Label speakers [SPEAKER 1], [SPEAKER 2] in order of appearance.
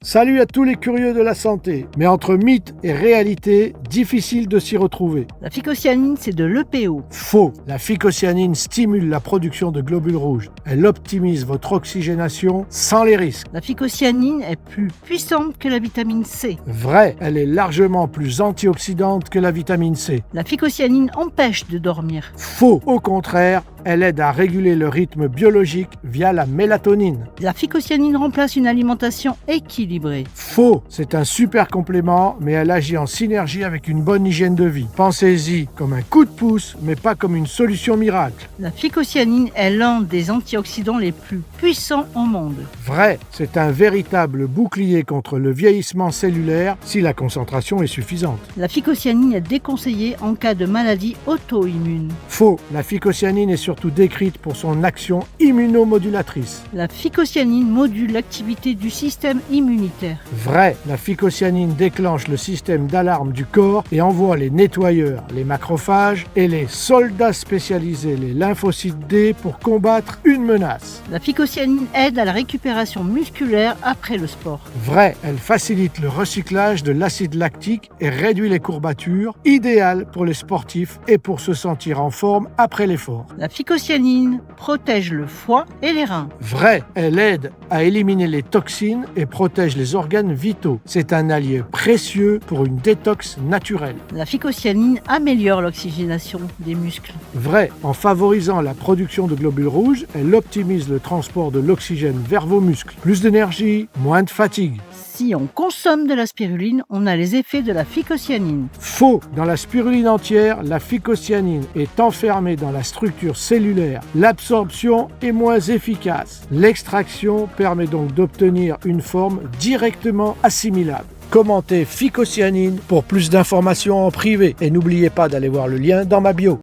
[SPEAKER 1] Salut à tous les curieux de la santé. Mais entre mythe et réalité, difficile de s'y retrouver.
[SPEAKER 2] La phycocyanine, c'est de l'EPO.
[SPEAKER 1] Faux. La phycocyanine stimule la production de globules rouges. Elle optimise votre oxygénation sans les risques.
[SPEAKER 2] La phycocyanine est plus puissante que la vitamine C.
[SPEAKER 1] Vrai. Elle est largement plus antioxydante que la vitamine C.
[SPEAKER 2] La phycocyanine empêche de dormir.
[SPEAKER 1] Faux. Au contraire, elle aide à réguler le rythme biologique via la mélatonine.
[SPEAKER 2] La phycocyanine remplace une alimentation équilibrée.
[SPEAKER 1] Faux, c'est un super complément, mais elle agit en synergie avec une bonne hygiène de vie. Pensez-y comme un coup de pouce, mais pas comme une solution miracle.
[SPEAKER 2] La phycocyanine est l'un des antioxydants les plus puissants au monde.
[SPEAKER 1] Vrai, c'est un véritable bouclier contre le vieillissement cellulaire si la concentration est suffisante.
[SPEAKER 2] La phycocyanine est déconseillée en cas de maladie auto-immune.
[SPEAKER 1] Faux, la phycocyanine est surtout décrite pour son action immunomodulatrice.
[SPEAKER 2] La phycocyanine module l'activité du système immunitaire.
[SPEAKER 1] Vrai, la phycocyanine déclenche le système d'alarme du corps et envoie les nettoyeurs, les macrophages et les soldats spécialisés, les lymphocytes D, pour combattre une menace.
[SPEAKER 2] La phycocyanine aide à la récupération musculaire après le sport.
[SPEAKER 1] Vrai, elle facilite le recyclage de l'acide lactique et réduit les courbatures, idéal pour les sportifs et pour se sentir en forme après l'effort.
[SPEAKER 2] La phycocyanine protège le foie et les reins.
[SPEAKER 1] Vrai, elle aide à éliminer les toxines et protège les organes vitaux. C'est un allié précieux pour une détox naturelle.
[SPEAKER 2] La phycocyanine améliore l'oxygénation des muscles.
[SPEAKER 1] Vrai, en favorisant la production de globules rouges, elle optimise le transport de l'oxygène vers vos muscles. Plus d'énergie, moins de fatigue.
[SPEAKER 2] Si on consomme de la spiruline, on a les effets de la phycocyanine.
[SPEAKER 1] Faux! Dans la spiruline entière, la phycocyanine est enfermée dans la structure cellulaire. L'absorption est moins efficace. L'extraction permet donc d'obtenir une forme directement assimilable. Commentez phycocyanine pour plus d'informations en privé et n'oubliez pas d'aller voir le lien dans ma bio.